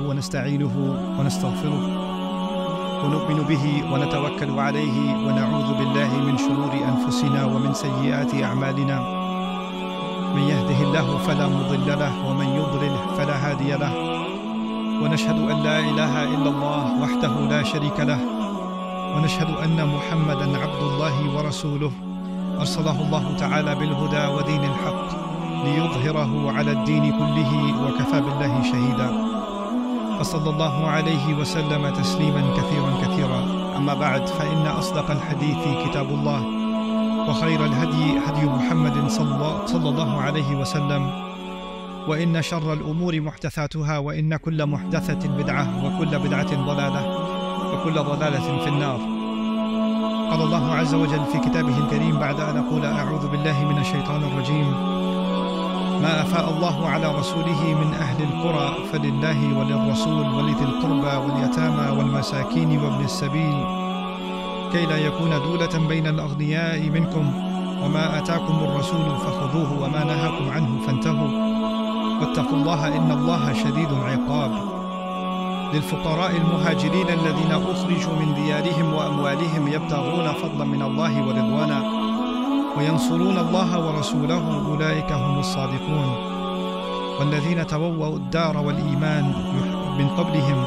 ونستعينه ونستغفره ونؤمن به ونتوكل عليه ونعوذ بالله من شرور أنفسنا ومن سيئات أعمالنا من يهده الله فلا مضل له ومن يضلل فلا هادي له ونشهد أن لا إله إلا الله وحده لا شريك له ونشهد أن محمدًا عبد الله ورسوله أرسله الله تعالى بالهدى ودين الحق ليظهره على الدين كله وكفى بالله شهيدا وصلى الله عليه وسلم تسليما كثيرا كثيرا أما بعد فإن أصدق الحديث كتاب الله وخير الهدي هدي محمد صلى الله عليه وسلم وإن شر الأمور محدثاتها وإن كل محدثة بدعة وكل بدعة ضلالة وكل ضلالة في النار. قال الله عز وجل في كتابه الكريم بعد أن أقول أعوذ بالله من الشيطان الرجيم: ما أفاء الله على رسوله من أهل القرى فلله وللرسول ولذي القربى واليتامى والمساكين وابن السبيل كي لا يكون دولة بين الأغنياء منكم وما آتاكم الرسول فخذوه وما نهاكم عنه فانتهوا واتقوا الله إن الله شديد العقاب. للفقراء المهاجرين الذين أخرجوا من ديارهم وأموالهم يبتغون فضلا من الله ورضوانا وينصرون الله ورسوله أولئك هم الصادقون. والذين تبوأوا الدار والإيمان من قبلهم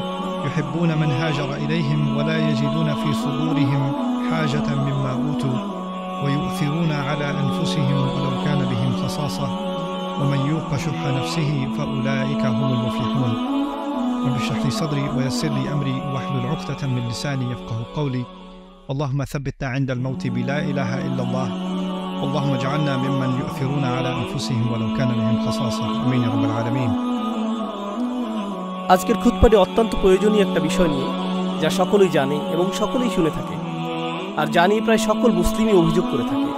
يحبون من هاجر إليهم ولا يجدون في صدورهم حاجة مما أوتوا ويؤثرون على أنفسهم ولو كان بهم خصاصة ومن يوق شح نفسه فأولئك هم المفلحون. رب اشرح لي صدري ويسر لي أمري واحلل عقدة من لساني يفقه قولي. اللهم ثبتنا عند الموت بلا إله إلا الله. اللهم اجعلنا ممن يؤثرون على أنفسهم ولو كان بهم خصاصة. آمين يا رب العالمين. আজকের খুতবাটি অত্যন্ত প্রয়োজনীয় একটা বিষয় নিয়ে, যা সকলেই জানে এবং সকলেই শুনে থাকে, আর জানি প্রায় সকল মুসলিমই অভিযোগ করে থাকে,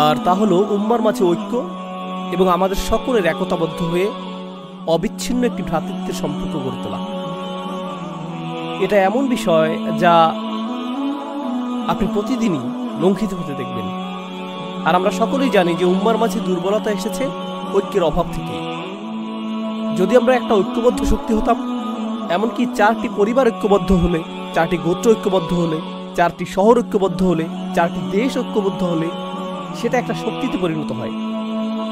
আর তা হলো উম্মার মাঝে ঐক্য এবং আমাদের সকলের একতাবদ্ধ হয়ে অবিচ্ছিন্ন একটি ভ্রাতৃত্বের সম্পর্ক গড়ে তোলা। এটা এমন বিষয় যা আপনি প্রতিদিনই লঙ্ঘিত হতে দেখবেন, আর আমরা সকলেই জানি যে উম্মার মাঝে দুর্বলতা এসেছে ঐক্যের অভাব থেকে। যদি আমরা একটা ঐক্যবদ্ধ শক্তি হতাম, এমনকি 4টি পরিবার ঐক্যবদ্ধ হলে, 4টি গোত্র ঐক্যবদ্ধ হলে, 4টি শহর ঐক্যবদ্ধ হলে, 4টি দেশ ঐক্যবদ্ধ হলে সেটা একটা শক্তিতে পরিণত হয়,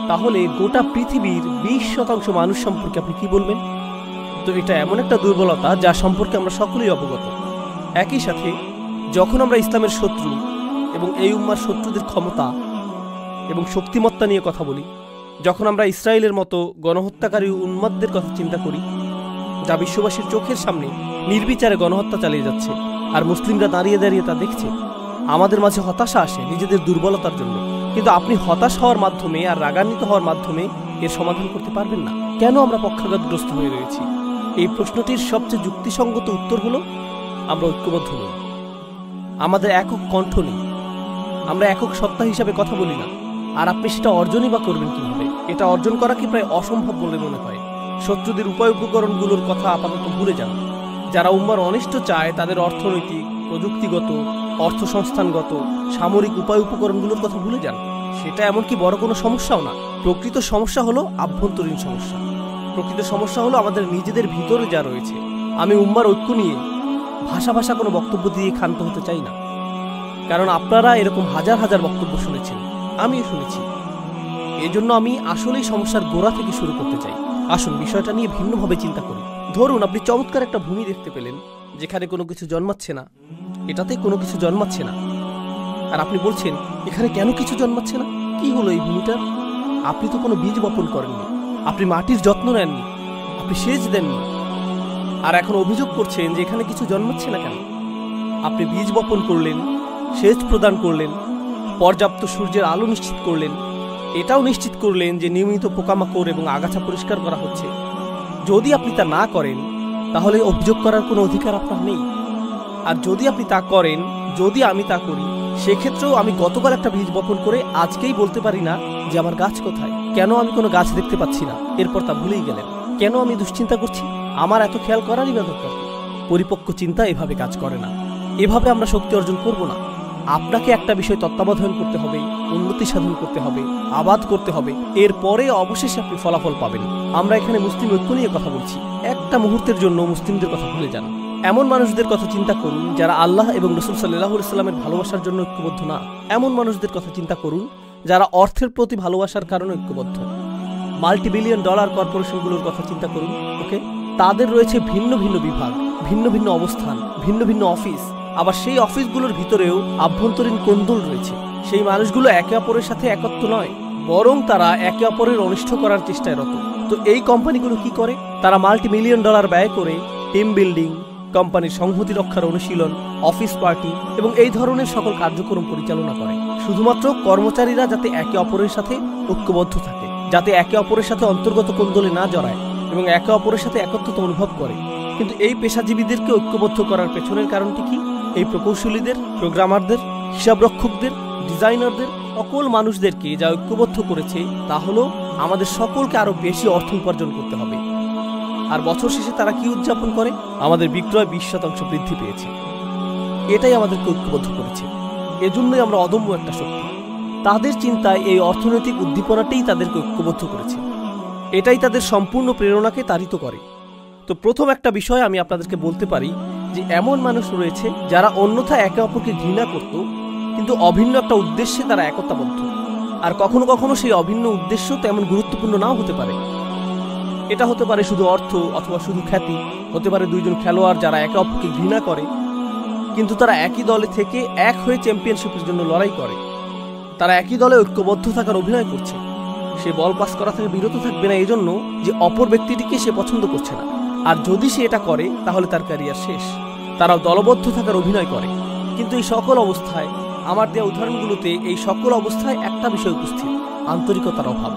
তাহলে গোটা পৃথিবীর 20% মানুষ সম্পর্কে আপনি কি বলবেন? তো এটা এমন একটা দুর্বলতা যা সম্পর্কে আমরা সকলেই অবগত। একই সাথে যখন আমরা ইসলামের শত্রু এবং এই উম্মার শত্রুদের ক্ষমতা এবং শক্তিমত্তা নিয়ে কথা বলি, যখন আমরা ইসরায়েলের মতো গণহত্যাকারী উন্মাদদের কথা চিন্তা করি, যা বিশ্ববাসীর চোখের সামনে নির্বিচারে গণহত্যা চালিয়ে যাচ্ছে, আর মুসলিমরা দাঁড়িয়ে দাঁড়িয়ে তা দেখছে, আমাদের মাঝে হতাশা আসে নিজেদের দুর্বলতার জন্য। কিন্তু আপনি হতাশ হওয়ার মাধ্যমে আর রাগান্বিত হওয়ার মাধ্যমে এর সমাধান করতে পারবেন না। কেন আমরা পক্ষাঘাতগ্রস্ত হয়ে রয়েছি? এই প্রশ্নটির সবচেয়ে যুক্তিসঙ্গত উত্তর হলো আমরা ঐক্যবদ্ধ নই, আমাদের একক কণ্ঠ নেই, আমরা একক সত্তা হিসাবে কথা বলি না। আর আপনি সেটা অর্জনই বা করবেন কিভাবে? এটা অর্জন করা কি প্রায় অসম্ভব বলে মনে হয়। শত্রুদের উপায় উপকরণগুলোর কথা আপাতত ভুলে যান। যারা উম্মার অনিষ্ট চায় তাদের অর্থনৈতিক, প্রযুক্তিগত, অর্থ সংস্থানগত, সামরিক উপায় উপকরণগুলোর কথা ভুলে যান। সেটা এমনকি বড় কোনো সমস্যাও না। প্রকৃত সমস্যা হলো আভ্যন্তরীণ সমস্যা। প্রকৃত সমস্যা হলো আমাদের নিজেদের ভিতরে যা রয়েছে। আমি উম্মার ঐক্য নিয়ে ভাষা কোনো বক্তব্য দিয়ে ক্ষান্ত হতে চাই না, কারণ আপনারা এরকম হাজার হাজার বক্তব্য শুনেছেন, আমিও শুনেছি। এজন্য আমি আসলেই সমস্যার গোড়া থেকে শুরু করতে চাই। আসুন বিষয়টা নিয়ে ভিন্নভাবে চিন্তা করি। ধরুন আপনি চমৎকার একটা ভূমি দেখতে পেলেন, যেখানে কোনো কিছু জন্মাচ্ছে না, এটাতে কোনো কিছু জন্মাচ্ছে না, আর আপনি বলছেন এখানে কেন কিছু জন্মাচ্ছে না? কি হলো এই ভূমিটার? আপনি তো কোনো বীজ বপন করেননি, আপনি মাটির যত্ন নেননি, আপনি সেচ দেননি, আর এখন অভিযোগ করছেন যে এখানে কিছু জন্মাচ্ছে না কেন? আপনি বীজ বপন করলেন, সেচ প্রদান করলেন, পর্যাপ্ত সূর্যের আলো নিশ্চিত করলেন, এটাও নিশ্চিত করলেন যে নিয়মিত পোকামাকড় এবং আগাছা পরিষ্কার করা হচ্ছে। যদি আপনি তা না করেন তাহলে অভিযোগ করার কোনো অধিকার আপনার নেই। আর যদি আপনি তা করেন, যদি আমি তা করি, সেক্ষেত্রেও আমি গতকাল একটা বীজ বপন করে আজকেই বলতে পারি না যে আমার গাছ কোথায়। কেন আমি কোনো গাছ দেখতে পাচ্ছি না, এরপর তা ভুলেই গেলেন। কেন আমি দুশ্চিন্তা করছি? আমার এত খেয়াল করারই বা দরকার। পরিপক্ক চিন্তা এভাবে কাজ করে না। এভাবে আমরা শক্তি অর্জন করব না। আপনাকে একটা বিষয় তত্ত্বাবধান করতে হবে, উন্নতি সাধন করতে হবে, আবাদ করতে হবে, এরপরে অবশেষে আপনি ফলাফল পাবেন। আমরা এখানে মুসলিম ঐক্য নিয়ে কথা বলছি, এক একটা মুহূর্তের জন্য মুসলিমদের কথা ভুলে যান। এমন মানুষদের কথা চিন্তা করুন যারা আল্লাহ এবং রাসূল সাল্লাল্লাহু আলাইহি ওয়াসাল্লামের ভালোবাসার জন্য ঐক্যবদ্ধ না। এমন মানুষদের কথা চিন্তা করুন যারা অর্থের প্রতি ভালোবাসার কারণে ঐক্যবদ্ধ। মাল্টিবিলিয়ন ডলার কর্পোরেশনগুলোর কথা চিন্তা করুন। ওকে, তাদের রয়েছে ভিন্ন ভিন্ন বিভাগ, ভিন্ন ভিন্ন অবস্থান, ভিন্ন ভিন্ন অফিস। আবার সেই অফিসগুলোর ভিতরেও আভ্যন্তরীণ কোন্দল রয়েছে। সেই মানুষগুলো একে অপরের সাথে একত্র নয়, বরং তারা একে অপরের অনিষ্ট করার চেষ্টায় রত। তো এই কোম্পানিগুলো কি করে? তারা মাল্টিমিলিয়ন ডলার ব্যয় করে টিম বিল্ডিং, কোম্পানির সংহতি রক্ষার অনুশীলন, অফিস পার্টি এবং এই ধরনের সকল কার্যক্রম পরিচালনা করে শুধুমাত্র কর্মচারীরা যাতে একে অপরের সাথে ঐক্যবদ্ধ থাকে, যাতে একে অপরের সাথে অন্তর্গত কোন্দলে না জড়ায় এবং একে অপরের সাথে একত্রতা অনুভব করে। কিন্তু এই পেশাজীবীদেরকে ঐক্যবদ্ধ করার পেছনের কারণটি কি? এই প্রকৌশলীদের, প্রোগ্রামারদের, হিসাবরক্ষকদের, ডিজাইনারদের, সকল মানুষদেরকে যা ঐক্যবদ্ধ করেছে তা হলো আমাদের সকলকে আরো বেশি অর্থ উপার্জন করতে হবে। আর বছর শেষে তারা কি উদযাপন করে? আমাদের বিক্রয় 20% বৃদ্ধি পেয়েছে। এটাই আমাদেরকে ঐক্যবদ্ধ করেছে। এজন্যই আমরা অদম্য একটা শক্তি। তাদের চিন্তায় এই অর্থনৈতিক উদ্দীপনাটাই তাদেরকে ঐক্যবদ্ধ করেছে। এটাই তাদের সম্পূর্ণ প্রেরণাকে তাড়িত করে। তো প্রথম একটা বিষয় আমি আপনাদেরকে বলতে পারি যে এমন মানুষ রয়েছে যারা অন্যথা একে অপরকে ঘৃণা করত, কিন্তু অভিন্ন একটা উদ্দেশ্যে তারা একতাবদ্ধ। আর কখনো কখনো সেই অভিন্ন উদ্দেশ্য তেমন গুরুত্বপূর্ণ নাও হতে পারে। এটা হতে পারে শুধু অর্থ অথবা শুধু খ্যাতি, হতে পারে দুইজন খেলোয়াড় যারা একে অপরকে ঘৃণা করে কিন্তু তারা একই দলে থেকে এক হয়ে চ্যাম্পিয়নশিপের জন্য লড়াই করে। তারা একই দলে ঐক্যবদ্ধ থাকার অভিনয় করছে। সে বল পাস করা থেকে বিরত থাকবে না এজন্য যে অপর ব্যক্তিটিকে সে পছন্দ করছে না, আর যদি সে এটা করে তাহলে তার ক্যারিয়ার শেষ। তারাও দলবদ্ধ থাকার অভিনয় করে। কিন্তু এই সকল অবস্থায়, আমার দেওয়া উদাহরণগুলোতে এই সকল অবস্থায় একটা বিষয় উপস্থিত: আন্তরিকতার অভাব।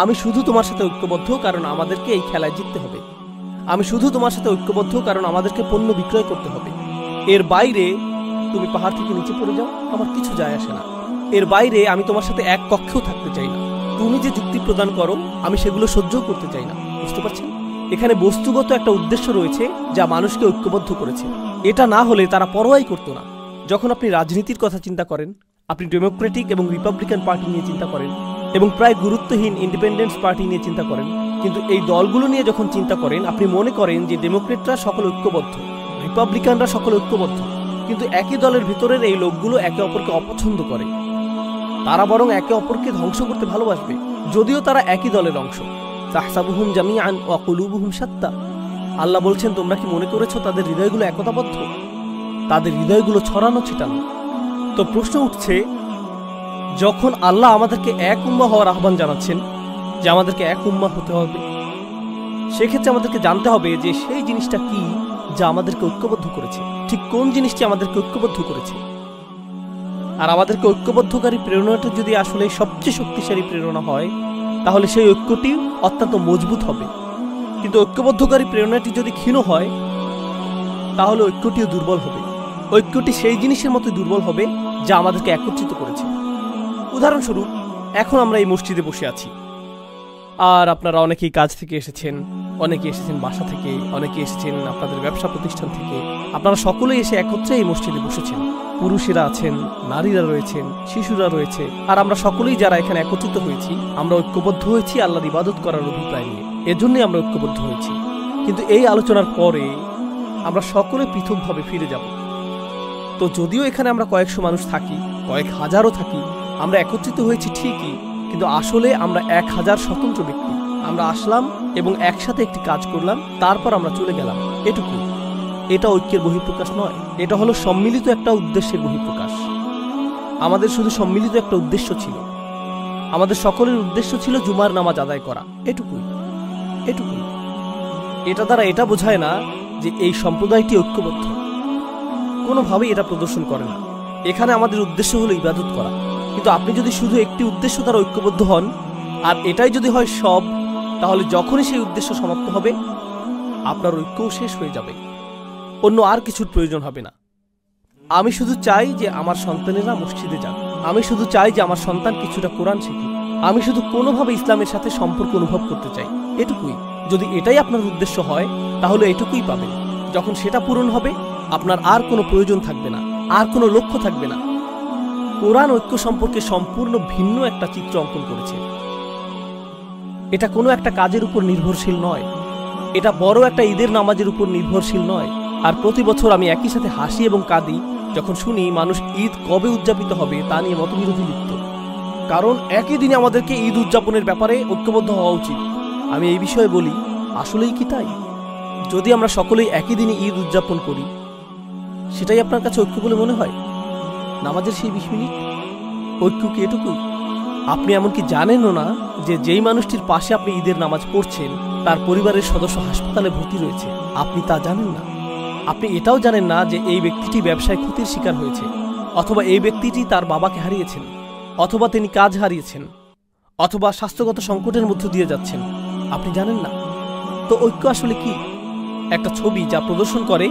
আমি শুধু তোমার সাথে ঐক্যবদ্ধ কারণ আমাদেরকে এই খেলায় জিততে হবে। আমি শুধু তোমার সাথে ঐক্যবদ্ধ কারণ আমাদেরকে পণ্য বিক্রয় করতে হবে। এর বাইরে তুমি পাহাড় থেকে নিচে পড়ে যাও, আমার কিছু যায় আসে না। এর বাইরে আমি তোমার সাথে এক কক্ষেও থাকতে চাই না। তুমি যে যুক্তি প্রদান করো আমি সেগুলো সহ্যও করতে চাই না। বুঝতে পারছেন? এখানে বস্তুগত একটা উদ্দেশ্য রয়েছে যা মানুষকে ঐক্যবদ্ধ করেছে। এটা না হলে তারা পরোয়াই করতো না। যখন আপনি রাজনীতির কথা চিন্তা করেন, আপনি ডেমোক্রেটিক এবং রিপাবলিকান পার্টি নিয়ে চিন্তা করেন এবং প্রায় গুরুত্বহীন ইন্ডিপেন্ডেন্স পার্টি নিয়ে চিন্তা করেন, কিন্তু এই দলগুলো নিয়ে যখন চিন্তা করেন আপনি মনে করেন যে ডেমোক্রেটরা সকল ঐক্যবদ্ধ, রিপাবলিকানরা সকল ঐক্যবদ্ধ। কিন্তু একই দলের ভিতরের এই লোকগুলো একে অপরকে অপছন্দ করে। তারা বরং একে অপরকে ধ্বংস করতে ভালোবাসবে, যদিও তারা একই দলের অংশ। তাহসাবুহুম জামিআন ওয়া কুলুবুহুম শাত্তা। আল্লাহ বলছেন, তোমরা কি মনে করেছো তাদের হৃদয়গুলো একতাবদ্ধ? তাদের হৃদয়গুলো ছড়ানো ছিটানো। তো প্রশ্ন উঠছে, যখন আল্লাহ আমাদেরকে এক উম্মাহ হওয়ার আহ্বান জানাচ্ছেন, যে আমাদেরকে এক উম্মাহ হতে হবে, সেক্ষেত্রে আমাদেরকে জানতে হবে যে সেই জিনিসটা কি যা আমাদেরকে ঐক্যবদ্ধ করেছে। ঠিক কোন জিনিসটি আমাদেরকে ঐক্যবদ্ধ করেছে? আর আমাদেরকে ঐক্যবদ্ধকারী প্রেরণাটা যদি আসলে সবচেয়ে শক্তিশালী প্রেরণা হয়, তাহলে সেই ঐক্যটি অত্যন্ত মজবুত হবে। কিন্তু ঐক্যবদ্ধকারী প্রেরণাটি যদি ক্ষীণ হয়, তাহলে ঐক্যটিও দুর্বল হবে। ঐক্যটি সেই জিনিসের মতো দুর্বল হবে যা আমাদেরকে একত্রিত করেছে। উদাহরণস্বরূপ, এখন আমরা এই মসজিদে বসে আছি, আর আপনারা অনেকেই কাজ থেকে এসেছেন, অনেকে এসেছেন বাসা থেকে, অনেকে এসেছেন আপনাদের ব্যবসা প্রতিষ্ঠান থেকে। আপনারা সকলেই এসে একত্রে এই মসজিদে বসেছেন। পুরুষেরা আছেন, নারীরা রয়েছেন, শিশুরা রয়েছে, আর আমরা সকলেই যারা এখানে একত্রিত হয়েছি, আমরা ঐক্যবদ্ধ হয়েছি আল্লাহর ইবাদত করার অভিপ্রায় নিয়ে। এজন্যই আমরা ঐক্যবদ্ধ হয়েছি। কিন্তু এই আলোচনার পরে আমরা সকলে পৃথকভাবে ফিরে যাব। তো যদিও এখানে আমরা কয়েকশো মানুষ থাকি, কয়েক হাজারও থাকি, আমরা একত্রিত হয়েছি ঠিকই, কিন্তু আসলে আমরা 1000 স্বতন্ত্র ব্যক্তি। আমরা আসলাম এবং একসাথে একটি কাজ করলাম, তারপর আমরা চলে গেলাম, এটুকু। এটা ঐক্যের বহিঃপ্রকাশ নয়, এটা হলো সম্মিলিত একটা উদ্দেশ্যের বহিঃপ্রকাশ। আমাদের শুধু সম্মিলিত একটা উদ্দেশ্য ছিল। আমাদের সকলের উদ্দেশ্য ছিল জুমার নামাজ আদায় করা, এটুকুই। এটা দ্বারা এটা বোঝায় না যে এই সম্প্রদায়টি ঐক্যবদ্ধ, কোনোভাবেই এটা প্রদর্শন করে না। এখানে আমাদের উদ্দেশ্য হলো ইবাদত করা। কিন্তু আপনি যদি শুধু একটি উদ্দেশ্য দ্বারা ঐক্যবদ্ধ হন, আর এটাই যদি হয় সব, তাহলে যখনই সেই উদ্দেশ্য সমাপ্ত হবে আপনার ঐক্যও শেষ হয়ে যাবে। অন্য আর কিছুর প্রয়োজন হবে না। আমি শুধু চাই যে আমার সন্তানেরা মসজিদে যাক। আমি শুধু চাই যে আমার সন্তান কিছুটা কোরআন শিখুক। আমি শুধু কোনোভাবে ইসলামের সাথে সম্পর্ক অনুভব করতে চাই, এটুকুই। যদি এটাই আপনার উদ্দেশ্য হয় তাহলে এটুকুই পাবেন। যখন সেটা পূরণ হবে আপনার আর কোনো প্রয়োজন থাকবে না, আর কোনো লক্ষ্য থাকবে না। কোরআন ঐক্য সম্পর্কে সম্পূর্ণ ভিন্ন একটা চিত্র অঙ্কন করেছে। এটা কোনো একটা কাজের উপর নির্ভরশীল নয়, এটা বড় একটা ঈদের নামাজের উপর নির্ভরশীল নয়। আর প্রতি বছর আমি একই সাথে হাসি এবং কাঁদি যখন শুনি মানুষ ঈদ কবে উদযাপিত হবে তা নিয়ে মতবিরোধী লিপ্ত। কারণ একই দিনে আমাদেরকে ঈদ উদযাপনের ব্যাপারে ঐক্যবদ্ধ হওয়া উচিত। আমি এই বিষয়ে বলি, আসলেই কি তাই? যদি আমরা সকলেই একই দিনে ঈদ উদযাপন করি, সেটাই আপনার কাছে ঐক্য বলে মনে হয়? নামাজের সেই 20 মিনিট ঐক্য কি এটুকুই? আপনি এমনকি জানেনও না যে যেই মানুষটির পাশে আপনি ঈদের নামাজ পড়ছেন তার পরিবারের সদস্য হাসপাতালে ভর্তি রয়েছে। আপনি তা জানেন না। আপনি এটাও জানেন না যে এই ব্যক্তিটি ব্যবসায় ক্ষতির শিকার হয়েছে, অথবা এই ব্যক্তিটি তার বাবাকে হারিয়েছেন, অথবা তিনি কাজ হারিয়েছেন, অথবা স্বাস্থ্যগত সংকটের মধ্য দিয়ে যাচ্ছেন। আপনি জানেন না। তো ঐক্য আসলে কি? একটা ছবি যা প্রদর্শন করে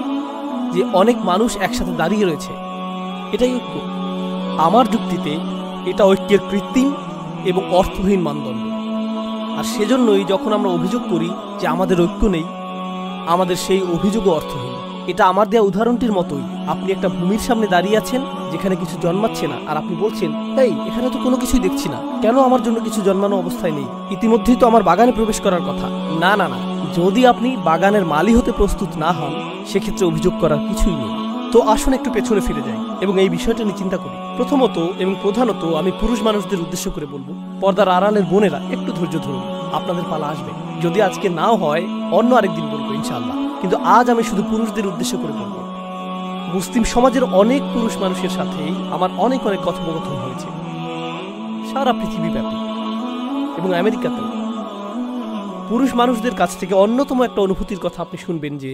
যে অনেক মানুষ একসাথে দাঁড়িয়ে রয়েছে, এটাই ঐক্য। আমার যুক্তিতে এটা ঐক্যের কৃত্রিম এবং অর্থহীন মানদণ্ড। আর সেজন্যই যখন আমরা অভিযোগ করি যে আমাদের ঐক্য নেই, আমাদের সেই অভিযোগও অর্থহীন। এটা আমার দেওয়া উদাহরণটির মতোই। আপনি একটা ভূমির সামনে দাঁড়িয়ে আছেন যেখানে কিছু জন্মাচ্ছে না, আর আপনি বলছেন, এই এখানে তো কোনো কিছুই দেখছি না, কেন আমার জন্য কিছু জন্মানো অবস্থায় নেই? ইতিমধ্যেই তো আমার বাগানে প্রবেশ করার কথা। না না না, যদি আপনি বাগানের মালি হতে প্রস্তুত না হন, সেক্ষেত্রে অভিযোগ করার কিছুই নেই। তো আসুন একটু পেছনে ফিরে যাই এবং এই বিষয়টা নিয়ে চিন্তা করি। প্রথমত এবং প্রধানত আমি পুরুষ মানুষদের উদ্দেশ্য করে বলবো, পর্দার আড়ালের বোনেরা একটু ধৈর্য ধরুন, আপনাদের পালা আসবে। যদি আজকে নাও হয়, অন্য আরেকদিন বলবো ইনশাআল্লাহ। কিন্তু আজ আমি শুধু পুরুষদের উদ্দেশ্য করে বলবো। মুসলিম সমাজের অনেক পুরুষ মানুষের সাথে আমার অনেক কথোপকথন হয়েছে, সারা পৃথিবীব্যাপী এবং আমেরিকাতেও। পুরুষ মানুষদের কাছ থেকে অন্যতম একটা অনুভূতির কথা আপনি শুনবেন যে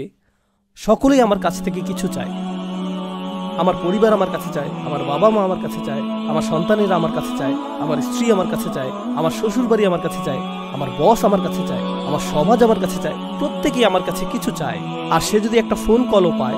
সকলেই আমার কাছ থেকে কিছু চায়। আমার পরিবার আমার কাছে চায়, আমার বাবা মা আমার কাছে চায়, আমার সন্তানেরা আমার কাছে চায়, আমার স্ত্রী আমার কাছে চায়, আমার শ্বশুর বাড়ি আমার কাছে চায়, আমার বস আমার কাছে চায়, আমার সমাজ আমার কাছে চায়। প্রত্যেকেই আমার কাছে কিছু চায়। আর সে যদি একটা ফোন কলও পায়,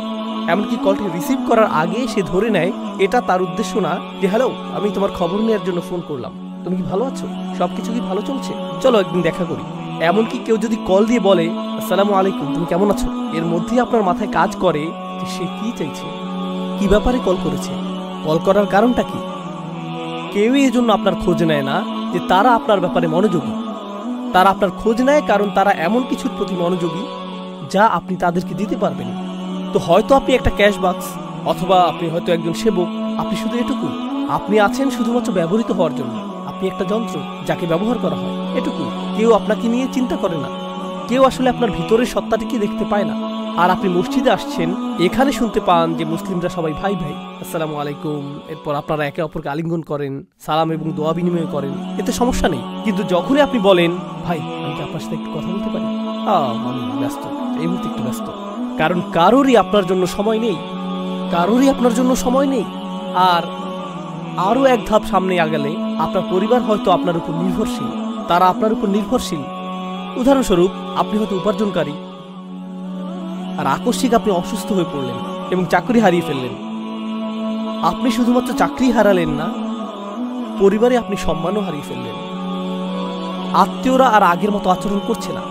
এমনকি কলটি রিসিভ করার আগে সে ধরে নেয় এটা তার উদ্দেশ্য না যে হ্যালো, আমি তোমার খবর নেওয়ার জন্য ফোন করলাম, তুমি কি ভালো আছো, সবকিছু কি ভালো চলছে, চলো একদিন দেখা করি। এমনকি কেউ যদি কল দিয়ে বলে আসসালামু আলাইকুম, তুমি কেমন আছো, এর মধ্যেই আপনার মাথায় কাজ করে যে সে কি চাইছে, কি ব্যাপারে কল করেছে, কল করার কারণটা কি। কেউই এজন্য আপনার খোঁজ নেয় না যে তারা আপনার ব্যাপারে মনোযোগী। তারা আপনার খোঁজ নেয় কারণ তারা এমন কিছুর প্রতি মনোযোগী যা আপনি তাদেরকে দিতে পারবেন। তো হয়তো আপনি একটা ক্যাশ বাক্স, অথবা আপনি হয়তো একজন সেবক। আপনি শুধু এটুকুই, আপনি আছেন শুধুমাত্র ব্যবহৃত হওয়ার জন্য। আপনি একটা যন্ত্র যাকে ব্যবহার করা হয়, এটুকুই। কেউ আপনাকে নিয়ে চিন্তা করে না, কেউ আসলে আপনার ভিতরের সত্তাটিকে দেখতে পায় না। আর আপনি মসজিদে আসছেন, এখানে শুনতে পান যে মুসলিমরা সবাই ভাই ভাই, আসসালামু আলাইকুম, এরপর আপনারা একে অপরকে আলিঙ্গন করেন, সালাম এবং দোয়া বিনিময় করেন, এতে সমস্যা নেই। কিন্তু যখনই আপনি বলেন ভাই আমি কি আপনার সাথে একটু কথা বলতে পারি, আমি ব্যস্ত, এই মুহূর্তে একটু ব্যস্ত, কারণ কারোরই আপনার জন্য সময় নেই, কারোরই আপনার জন্য সময় নেই। আর আরও এক ধাপ সামনে আগালে আপনার পরিবার হয়তো আপনার উপর নির্ভরশীল, তারা আপনার উপর নির্ভরশীল। উদাহরণস্বরূপ, আপনি হয়তো উপার্জনকারী, আর আকস্মিক আপনি অসুস্থ হয়ে পড়লেন এবং চাকরি হারিয়ে ফেললেন। আপনি শুধুমাত্র চাকরি হারালেন না, পরিবারে আপনি সম্মানও হারিয়ে ফেললেন। আত্মীয়রা আর আগের মতো আচরণ করছে না।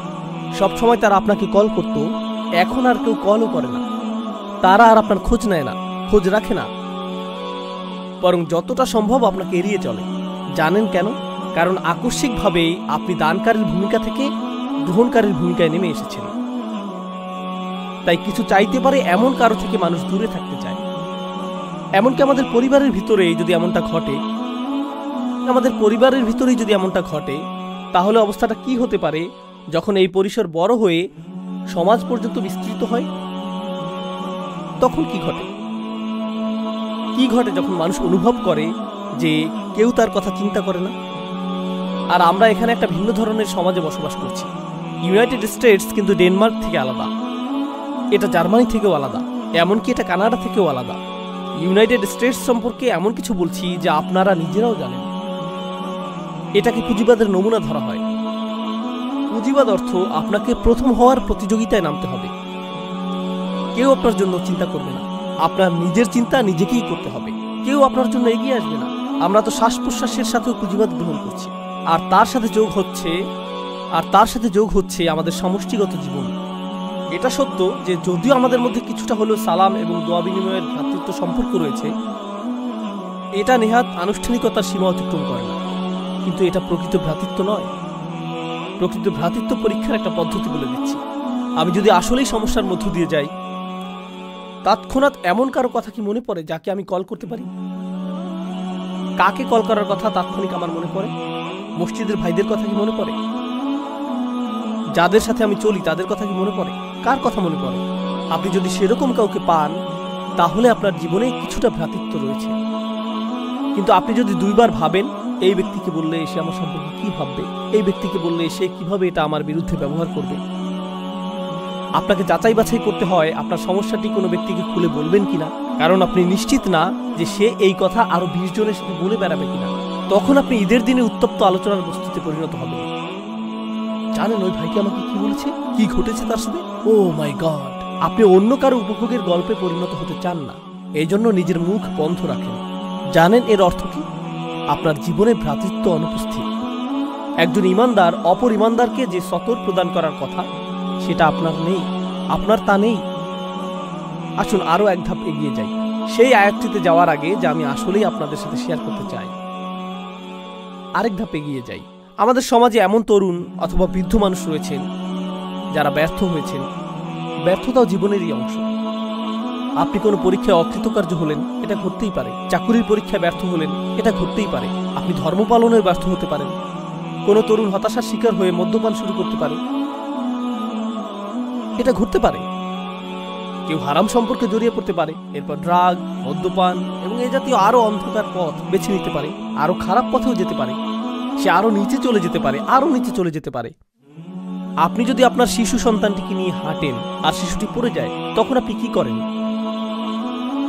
সবসময় তারা আপনাকে কল করত, এখন আর কেউ কলও করে না। তারা আর আপনার খোঁজ নেয় না, খোঁজ রাখে না, বরং যতটা সম্ভব আপনাকে এড়িয়ে চলে। জানেন কেন? কারণ আকস্মিকভাবে আপনি দানকারীর ভূমিকা থেকে গ্রহণকারীর ভূমিকায় নেমে এসেছেন। তাই কিছু চাইতে পারে এমন কারো থেকে মানুষ দূরে থাকতে চায়। এমনকি আমাদের পরিবারের ভিতরেই যদি এমনটা ঘটে, তাহলে অবস্থাটা কি হতে পারে যখন এই পরিসর বড় হয়ে সমাজ পর্যন্ত বিস্তৃত হয়? তখন কি ঘটে যখন মানুষ অনুভব করে যে কেউ তার কথা চিন্তা করে না। আর আমরা এখানে একটা ভিন্ন ধরনের সমাজে বসবাস করছি। ইউনাইটেড স্টেটস কিন্তু ডেনমার্ক থেকে আলাদা, এটা জার্মানি থেকেও আলাদা, এমনকি এটা কানাডা থেকেও আলাদা। ইউনাইটেড স্টেটস সম্পর্কে এমন কিছু বলছি যা আপনারা নিজেরাও জানেন। এটাকে পুঁজিবাদের নমুনা ধরা হয়। পুঁজিবাদ অর্থ আপনাকে প্রথম হওয়ার প্রতিযোগিতায় নামতে হবে। কেউ আপনার জন্য চিন্তা করবে না, আপনার নিজের চিন্তা নিজেকেই করতে হবে। কেউ আপনার জন্য এগিয়ে আসবে না। আমরা তো শ্বাস প্রশ্বাসের সাথেও পুঁজিবাদ গ্রহণ করছি, আর তার সাথে যোগ হচ্ছে আমাদের সমষ্টিগত জীবন। এটা সত্য যে যদিও আমাদের মধ্যে কিছুটা হলেও সালাম এবং দোয়া বিনিময়ের ভ্রাতৃত্ব সম্পর্ক রয়েছে, এটা নেহাত আনুষ্ঠানিকতার সীমা অতিক্রম করে না। কিন্তু এটা প্রকৃত ভ্রাতৃত্ব নয়। প্রকৃত ভ্রাতৃত্ব পরীক্ষার একটা পদ্ধতি বলে দিচ্ছি। আমি যদি আসলেই সমস্যার মধ্য দিয়ে যাই, তৎক্ষণাৎ এমন কারো কথা কি মনে পড়ে যাকে আমি কল করতে পারি? কাকে কল করার কথা তাৎক্ষণিক আমার মনে পড়ে? মসজিদের ভাইদের কথা কি মনে পড়ে? যাদের সাথে আমি চলি তাদের কথা কি মনে পড়ে? কার কথা মনে পড়ে? আপনি যদি সেরকম কাউকে পান, তাহলে আপনার জীবনে কিছুটা ভ্রাতৃত্ব রয়েছে। কিন্তু আপনি যদি দুইবার ভাবেন, এই ব্যক্তিকে বললে সে আমার সম্পর্কে কি ভাববে, এই ব্যক্তিকে বললে সে কিভাবে এটা আমার বিরুদ্ধে ব্যবহার করবে, আপনাকে যাচাই বাছাই করতে হয় আপনার সমস্যাটি কোনো ব্যক্তিকে খুলে বলবেন কিনা, কারণ আপনি নিশ্চিত না যে সে এই কথা আরো 20 জনের সাথে বলে বেড়াবে কিনা। তখন আপনি ঈদের দিনে উত্তপ্ত আলোচনার বস্তুতে পরিণত হবেন। জানেন ওই ভাইকে আমাকে কি বলেছে, কি ঘটেছে তার সাথে? ও মাই গড! আপনি অন্য কারো উপভোগের গল্পে পরিণত হতে চান না, এই জন্য নিজের মুখ বন্ধ রাখেন। জানেন এর অর্থ কি? আপনার জীবনে ভ্রাতৃত্ব অনুপস্থিত। একজন ইমানদার অপর ইমানদারকে যে সতর প্রদান করার কথা, সেটা আপনার নেই, আপনার তা নেই। আসুন আরো এক ধাপ এগিয়ে যাই, সেই আয়াতটিতে যাওয়ার আগে যা আমি আসলেই আপনাদের সাথে শেয়ার করতে চাই। আরেক ধাপ এগিয়ে যাই। আমাদের সমাজে এমন তরুণ অথবা বৃদ্ধ মানুষ রয়েছেন যারা ব্যর্থ হয়েছেন। ব্যর্থতাও জীবনেরই অংশ। আপনি কোনো পরীক্ষায় অকৃতকার্য হলেন, এটা ঘটতেই পারে। চাকুরির পরীক্ষায় ব্যর্থ হলেন, এটা ঘটতেই পারে। আপনি ধর্ম পালনে ব্যর্থ হতে পারেন। কোনো তরুণ হতাশার শিকার হয়ে মদ্যপান শুরু করতে পারে, এটা ঘটতে পারে। কেউ হারাম সম্পর্কে জড়িয়ে পড়তে পারে, এরপর ড্রাগ, মদ্যপান এবং এ জাতীয় আরো অন্ধকার পথ বেছে নিতে পারে, আরো খারাপ পথেও যেতে পারে। সে আরো নিচে চলে যেতে পারে, আরো নিচে চলে যেতে পারে। আপনি যদি আপনার শিশু সন্তানটিকে নিয়ে হাঁটেন আর শিশুটি পড়ে যায়, তখন আপনি কি করেন?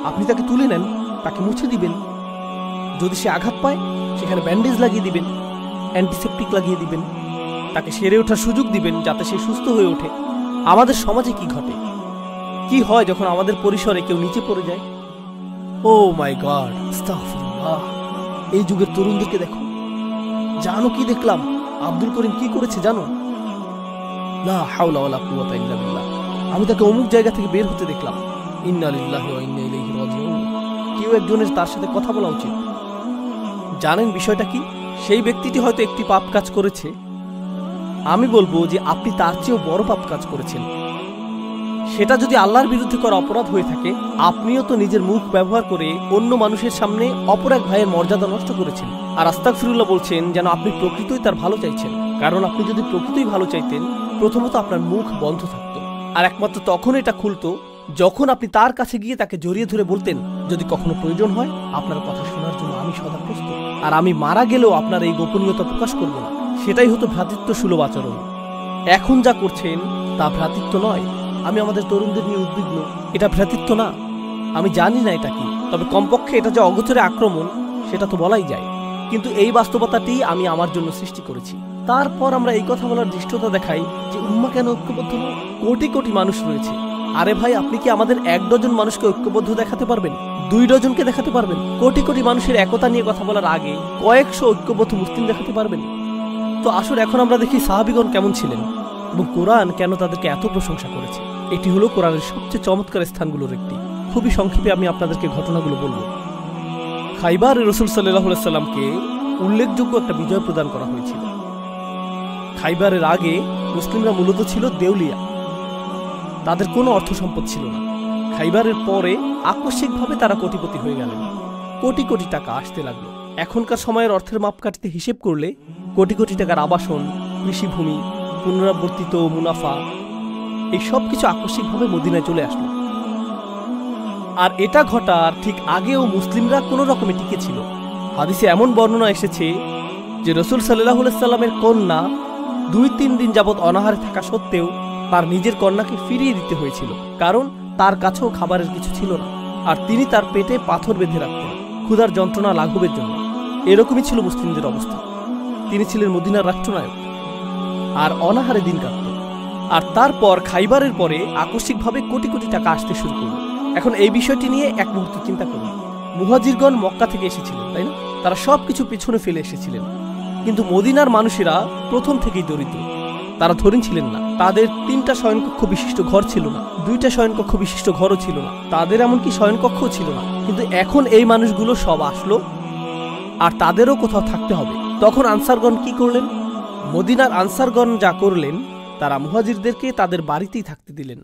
আপনি তাকে তুলে নেন, তাকে মুছে দিবেন। যদি সে আঘাত পায়, সেখানে ব্যান্ডেজ লাগিয়ে দিবেন, অ্যান্টিসেপটিক লাগিয়ে দিবেন, তাকে সেরে ওঠার সুযোগ দিবেন যাতে সে সুস্থ হয়ে ওঠে। আমাদের সমাজে কি ঘটে, কি হয় যখন আমাদের পরিসরে কেউ নিচে পড়ে যায়? ও মাই গড, আস্তাগফিরুল্লাহ! এই যুগের তরুণদেরকে দেখো। জানো কি দেখলাম? আব্দুল করিম কি করেছে জানো? লা হাওলা ওয়ালা কুওয়াতা ইল্লা বিল্লাহ। আমি তাকে অমুক জায়গা থেকে বের হতে দেখলাম। ইন্না লিল্লাহি ওয়া ইন্না ইলাইহি রাজিউন। কেউ একজনের তার সাথে কথা বলা উচিত। জানেন বিষয়টা কি? সেই ব্যক্তিটি হয়তো একটি পাপ কাজ করেছে। আমি বলবো যে আপনি তার চেয়েও বড় পাপ কাজ করেছেন। সেটা যদি আল্লাহর বিরুদ্ধে করা অপরাধ হয়ে থাকে, আপনিও তো নিজের মুখ ব্যবহার করে অন্য মানুষের সামনে অপর এক ভাইয়ের মর্যাদা নষ্ট করেছেন। আর আস্তাগফিরুল্লাহ বলছেন যেন আপনি প্রকৃতই তার ভালো চাইছেন। কারণ আপনি যদি প্রকৃতই ভালো চাইতেন, প্রথমত আপনার মুখ বন্ধ থাকতো, আর একমাত্র তখন এটা খুলতো যখন আপনি তার কাছে গিয়ে তাকে জড়িয়ে ধরে বলতেন, যদি কখনো প্রয়োজন হয় আপনার কথা শোনার জন্য আমি সদা প্রস্তুত, আর আমি মারা গেলেও আপনার এই গোপনীয়তা প্রকাশ করব না। সেটাই হতো ভ্রাতৃত্ব সুলভ আচরণ। এখন যা করছেন তা ভ্রাতৃত্ব নয়। আমি আমাদের তরুণদের নিয়ে উদ্বিগ্ন। এটা ভ্রাতৃত্ব না। আমি জানি না এটা কি, তবে কমপক্ষে এটা যে অগোচরে আক্রমণ সেটা তো বলাই যায়। কিন্তু এই বাস্তবতাটি আমি আমার জন্য সৃষ্টি করেছি। তারপর আমরা এই কথা বলার দৃষ্টতা দেখাই যে উম্মাহ কেন ঐক্যবদ্ধ নয়? কোটি কোটি মানুষ রয়েছে। আরে ভাই, আপনি কি আমাদের 1 ডজন মানুষকে ঐক্যবদ্ধ দেখাতে পারবেন? 2 ডজনকে দেখাতে পারবেন? কোটি কোটি মানুষের একতা নিয়ে কথা বলার আগে কয়েকশো ঐক্যবদ্ধ মুসলিম দেখাতে পারবেন? তো আসলে এখন আমরা দেখি সাহাবীগণ কেমন ছিলেন এবং কোরআন কেন তাদেরকে এত প্রশংসা করেছে। এটি হলো কোরআনের সবচেয়ে চমৎকার স্থানগুলোর একটি। খুবই সংক্ষেপে আমি আপনাদেরকে ঘটনাগুলো বলব। খাইবারে রাসূল সাল্লাল্লাহু আলাইহি সাল্লামকে উল্লেখযোগ্য একটা বিজয় প্রদান করা হয়েছিল। খাইবারের আগে মুসলিমরা মূলত ছিল দেউলিয়া, তাদের কোনো অর্থ সম্পদ ছিল না। খাইবারের পরে আকস্মিকভাবে তারা কোটিপতি হয়ে গেলেন। কোটি কোটি টাকা আসতে লাগলো। এখনকার সময়ের অর্থের মাপকাঠিতে হিসেব করলে কোটি কোটি টাকার আবাসন, কৃষিভূমি, পুনরাবর্তিত মুনাফা, এই সব কিছু আকস্মিকভাবে মদিনায় চলে আসলো। আর এটা ঘটার ঠিক আগেও মুসলিমরা কোনো রকমে টিকে ছিল। হাদিসে এমন বর্ণনা এসেছে যে রাসূল সাল্লাল্লাহু আলাইহি সাল্লামের কন্যা 2-3 দিন যাবৎ অনাহারে থাকা সত্ত্বেও তার নিজের কন্যাকে ফিরিয়ে দিতে হয়েছিল, কারণ তার কাছেও খাবারের কিছু ছিল না, আর তিনি তার পেটে পাথর বেঁধে রাখতেন ক্ষুধার যন্ত্রণা লাঘবের জন্য। এরকমই ছিল মুসলিমদের অবস্থা। তিনি ছিলেন মদিনার রাষ্ট্রনায়ক আর অনাহারে দিন কাটত। আর তারপর খাইবারের পরে আকস্মিকভাবে কোটি কোটি টাকা আসতে শুরু করল। এখন এই বিষয়টি নিয়ে এক মুহূর্ত চিন্তা করুন। মুহাজিরগণ মক্কা থেকে এসেছিলেন, তাই না? তারা সবকিছু পিছনে ফেলে এসেছিলেন। কিন্তু মদিনার মানুষেরা প্রথম থেকেই দরিদ্র। তারা ধনী ছিলেন না। তাদের 3টা শয়নকক্ষ বিশিষ্ট ঘর ছিল না, 2টা শয়নকক্ষ বিশিষ্ট ঘরও ছিল না, তাদের এমনকি শয়নকক্ষও ছিল না। কিন্তু এখন এই মানুষগুলো সব আসলো আর তাদেরও কোথাও থাকতে হবে। তখন আনসারগণ কি করলেন? মদিনার আনসারগণ যা করলেন তারা মুহাজিরদেরকে তাদের বাড়িতেই থাকতে দিলেন।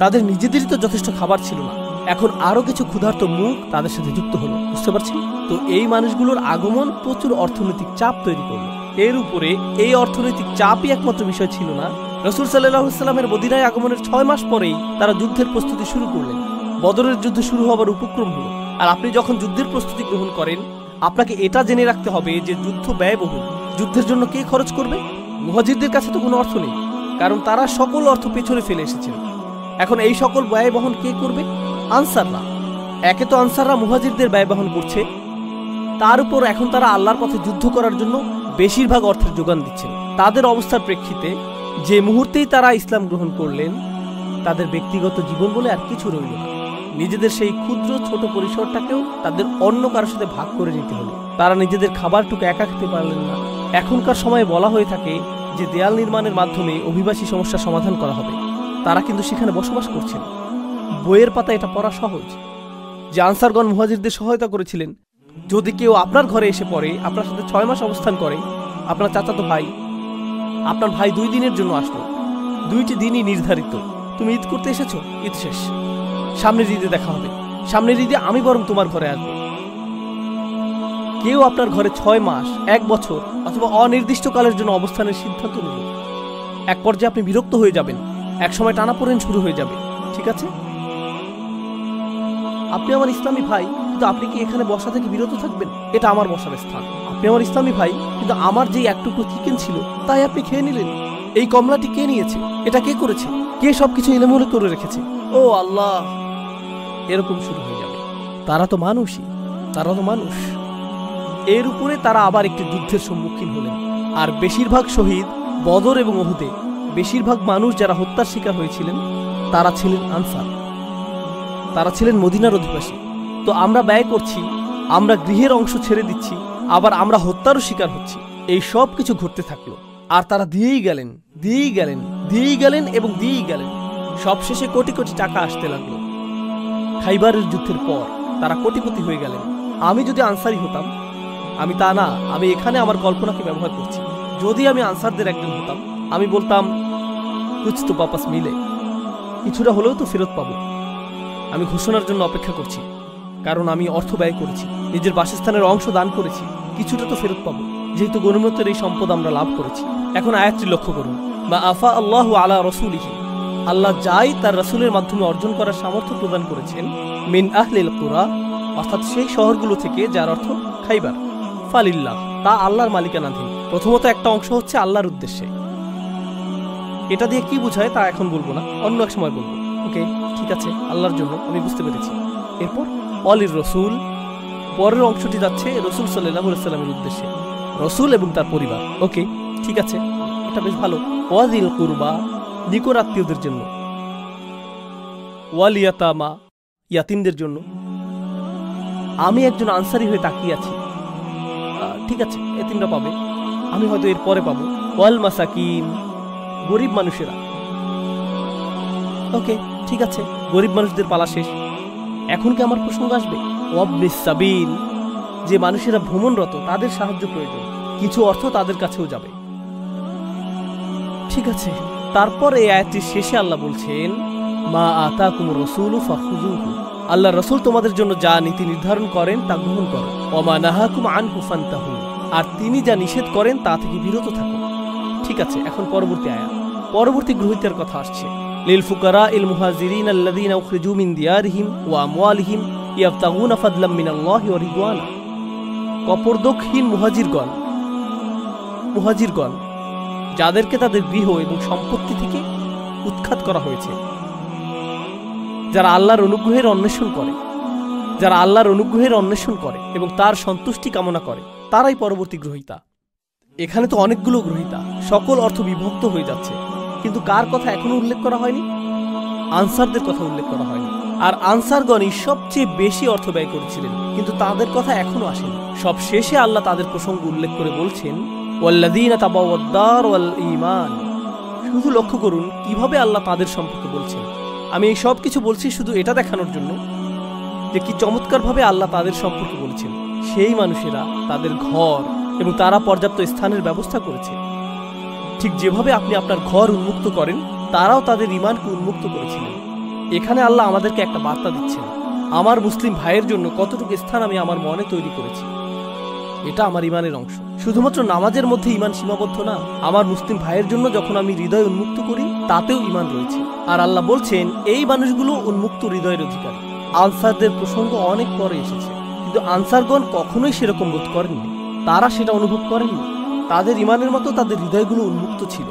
তাদের নিজেদেরই তো যথেষ্ট খাবার ছিল না, এখন আরো কিছু ক্ষুধার্ত মুখ তাদের সাথে যুক্ত হলো। বুঝতে পারছেন তো? এই মানুষগুলোর আগমন প্রচুর অর্থনৈতিক চাপ তৈরি করলো। এর উপরে এই অর্থনৈতিক চাপই একমাত্র বিষয় ছিল না। রাসূল সাল্লাল্লাহু আলাইহি ওয়াসাল্লামের মদিনায় আগমনের 6 মাস পরেই তারা যুদ্ধের প্রস্তুতি শুরু করলেন। বদরের যুদ্ধ শুরু হবার উপক্রম হলো। আর আপনি যখন যুদ্ধের প্রস্তুতি গ্রহণ করেন, আপনাকে এটা জেনে রাখতে হবে যে যুদ্ধ ব্যয়বহুল। যুদ্ধের জন্য কে খরচ করবে? মুহাজিরদের কাছে তো কোনো অর্থ নেই, কারণ তারা সকল অর্থ পেছনে ফেলে এসেছেন। এখন এই সকল ব্যয় বহন কে করবে? আনসাররা। একে তো আনসাররা মুহাজিরদের ব্যয় বহন করছে, তার উপর এখন তারা আল্লাহর পথে যুদ্ধ করার জন্য বেশিরভাগ অর্থের যোগান দিচ্ছেন। তাদের অবস্থার প্রেক্ষিতে যে মুহূর্তেই তারা ইসলাম গ্রহণ করলেন, তাদের ব্যক্তিগত জীবন বলে আর কিছু রইল না। নিজেদের সেই ক্ষুদ্র ছোট পরিসরটাকেও তাদের অন্য কারোর সাথে ভাগ করে নিতে হলো। তারা নিজেদের খাবারটুকু একা খেতে পারলেন না। এখনকার সময়ে বলা হয়ে থাকে যে দেয়াল নির্মাণের মাধ্যমে অভিবাসী সমস্যার সমাধান করা হবে। তারা কিন্তু সেখানে বসবাস করছেন। বইয়ের পাতা এটা পড়া সহজ যে আনসারগণ মুহাজিরদের সহায়তা করেছিলেন। যদি কেউ আপনার ঘরে এসে পড়ে, আপনার সাথে 6 মাস অবস্থান করে, আপনার চাচাতো ভাই, আপনার ভাই 2 দিনের জন্য আসলো, 2টি দিনই নির্ধারিত। তুমি ঈদ করতে এসেছো, ঈদ শেষ, সামনের ঈদে দেখা হবে, সামনের ঈদে আমি বরং তোমার ঘরে আসবো। কেউ আপনার ঘরে 6 মাস, 1 বছর অথবা অনির্দিষ্টকালের জন্য অবস্থানের সিদ্ধান্ত নিল। এক পর্যায়ে আপনি বিরক্ত হয়ে যাবেন, এক সময় টানাপোড়েন শুরু হয়ে যাবে। ঠিক আছে, আপনি আমার ইসলামী ভাই, কিন্তু আপনি কি এখানে বসা থেকে বিরত থাকবেন? এটা আমার বসার স্থান। আপনি আমার ইসলামী ভাই, কিন্তু আমার যেই এক টুকরো চিকেন ছিল তাই আপনি খেয়ে নিলেন। এই কমলাটি কে নিয়েছে? এটা কে করেছে? কে সবকিছু এলোমেলো করে রেখেছে? ও আল্লাহ! এরকম শুরু হয়ে যাবে। তারা তো মানুষই, তারা তো মানুষ। এর উপরে তারা আবার একটি যুদ্ধের সম্মুখীন হলেন। আর বেশিরভাগ শহীদ বদর এবং উহুদে, বেশিরভাগ মানুষ যারা হত্যার শিকার হয়েছিলেন, তারা ছিলেন আনসার, তারা ছিলেন মদিনার অধিবাসী। তো আমরা ব্যয় করছি, আমরা গৃহের অংশ ছেড়ে দিচ্ছি, আবার আমরা হত্যারও শিকার হচ্ছি। এই সব কিছু ঘটতে থাকলো। আর তারা দিয়েই গেলেন, দিয়েই গেলেন, দিয়েই গেলেন এবং দিয়েই গেলেন। সবশেষে কোটি কোটি টাকা আসতে লাগলো। খাইবারের যুদ্ধের পর তারা কোটিপতি হয়ে গেলেন। আমি যদি আনসারি হতাম, আমি তা না, আমি এখানে আমার কল্পনাকে ব্যবহার করছি, যদি আমি আনসারদের একজন হতাম, আমি বলতাম কুছ তো বাপাস মিলে, কিছুটা হলেও তো ফেরত পাবো। আমি ঘোষণার জন্য অপেক্ষা করছি, কারণ আমি অর্থ ব্যয় করেছি, নিজের বাসস্থানের অংশ দান করেছি, কিছুটা তো ফেরত পাবো, যেহেতু গনিমতের এই সম্পদ আমরা লাভ করেছি। এখন আয়াতটি লক্ষ্য করুন, মা আফা আল্লাহু আলা রাসূলিহি, আল্লাহ যাই তার রাসূলের মাধ্যমে অর্জন করার সামর্থ্য প্রদান করেছেন, মিন আহলিল কুরা, অর্থাৎ সেই শহরগুলো থেকে, যার অর্থ খাইবার, ফালিল্লাহ, তা আল্লাহর মালিকানাধীন। প্রথমত একটা অংশ হচ্ছে আল্লাহর উদ্দেশ্যে। এটা দিয়ে কি বোঝায় তা এখন বলবো না, অন্য এক সময় বলবো। ওকে, ঠিক আছে, আল্লাহর জন্য, আমি বুঝতে পেরেছি। এরপর অলির রসুল, পরের অংশটি যাচ্ছে রসুল সাল্লাল্লাহু আলাইহি ওয়াসাল্লামের উদ্দেশ্যে, রসুল এবং তার পরিবার। ওকে, ঠিক আছে, এটা বেশ ভালো। ওয়াজিল কুরবা, নিকট আত্মীয়দের জন্য। ওয়াল ইয়াতামা, ইয়াতিমদের জন্য। আমি একজন আনসারি হয়ে তাকিয়ে আছি, ঠিক আছে, এতিমরা পাবে, আমি হয়তো এর পরে পাবো। ওয়াল মাসাকিন, গরিব মানুষেরা। ওকে, ঠিক আছে, গরিব মানুষদের পালা শেষ। এখন কি আমার প্রসঙ্গ আসবে? ওয়াবনিস সাবিল, যে মানুষেরা ভ্রমণরত, তাদের সাহায্য প্রয়োজন, কিছু অর্থ তাদের কাছেও যাবে। ঠিক আছে, তারপর এই আয়াতটির শেষে আল্লাহ বলছেন, মা আতাকুমুর রাসূলু ফাখুযুহু, আল্লাহ রাসূল তোমাদের জন্য যা নীতি নির্ধারণ করেন তা গ্রহণ করো। ওমা নাহাকুম আনহু ফান্তাহু, আর তিনি যা নিষেধ করেন তা থেকে বিরত থাকো। ঠিক আছে, এখন পরবর্তী আয়াত, পরবর্তী গ্রহীতার কথা আসছে। লিল ফুকারা ইল মুহাজিরিন আল্লাযীনা উখরিজু মিন দিয়ারিহিম ওয়া আমওয়ালিহিম ইয়াবতাগুনা ফাদলাম মিনাল্লাহি ওয়া রিদওয়ানা, কপরদকহীন মুহাজিরগণ, যাদেরকে তাদের গৃহ এবং সম্পত্তি থেকে উৎখাত করা হয়েছে, যারা আল্লাহর অনুগ্রহের অন্বেষণ করে, যারা আল্লাহর অনুগ্রহের অন্বেষণ করে এবং তার সন্তুষ্টি কামনা করে, তারাই পরবর্তী গ্রহীতা। এখানে তো অনেকগুলো গ্রহীতা, সকল অর্থ বিভক্ত হয়ে যাচ্ছে, কিন্তু কার কথা এখনো উল্লেখ করা হয়নি? আনসারদের কথা উল্লেখ করা হয়নি। আর আনসারগণই সবচেয়ে বেশি অর্থ ব্যয় করেছিলেন, কিন্তু তাদের কথা এখনো আসেনি। সব শেষে আল্লাহ তাদের প্রসঙ্গ উল্লেখ করে বলছেন, ওয়াল্লাযীনা তাবাওয়াদ দার ওয়াল ঈমান। শুধু লক্ষ্য করুন কিভাবে আল্লাহ তাদের সম্পর্কে বলছেন। আমি এই সব কিছু বলছি শুধু এটা দেখানোর জন্য যে কি চমৎকারভাবে আল্লাহ তাদের সম্পর্কে বলছেন। সেই মানুষেরা, তাদের ঘর এবং তারা পর্যাপ্ত স্থানের ব্যবস্থা করেছে। ঠিক যেভাবে আপনি আপনার ঘর উন্মুক্ত করেন, তারাও তাদের ঈমানকে উন্মুক্ত করেছিলেন। এখানে আল্লাহ আমাদেরকে একটা বার্তা দিচ্ছেন, আমার মুসলিম ভাইয়ের জন্য কতটুকু স্থান আমি আমার মনে তৈরি করেছি, এটা আমার ঈমানের অংশ। শুধুমাত্র নামাজের মধ্যে ঈমান সীমাবদ্ধ না, আমার মুসলিম ভাইয়ের জন্য যখন আমি হৃদয় উন্মুক্ত করি তাতেও ঈমান রয়েছে। আর আল্লাহ বলছেন এই মানুষগুলো উন্মুক্ত হৃদয়ের অধিকারী। আনসারদের প্রসঙ্গ অনেক পরে এসেছে, কিন্তু আনসারগণ কখনোই সেরকম বোধ করেননি, তারা সেটা অনুভব করেননি। তাদের ঈমানের মতো তাদের হৃদয়গুলো উন্মুক্ত ছিল।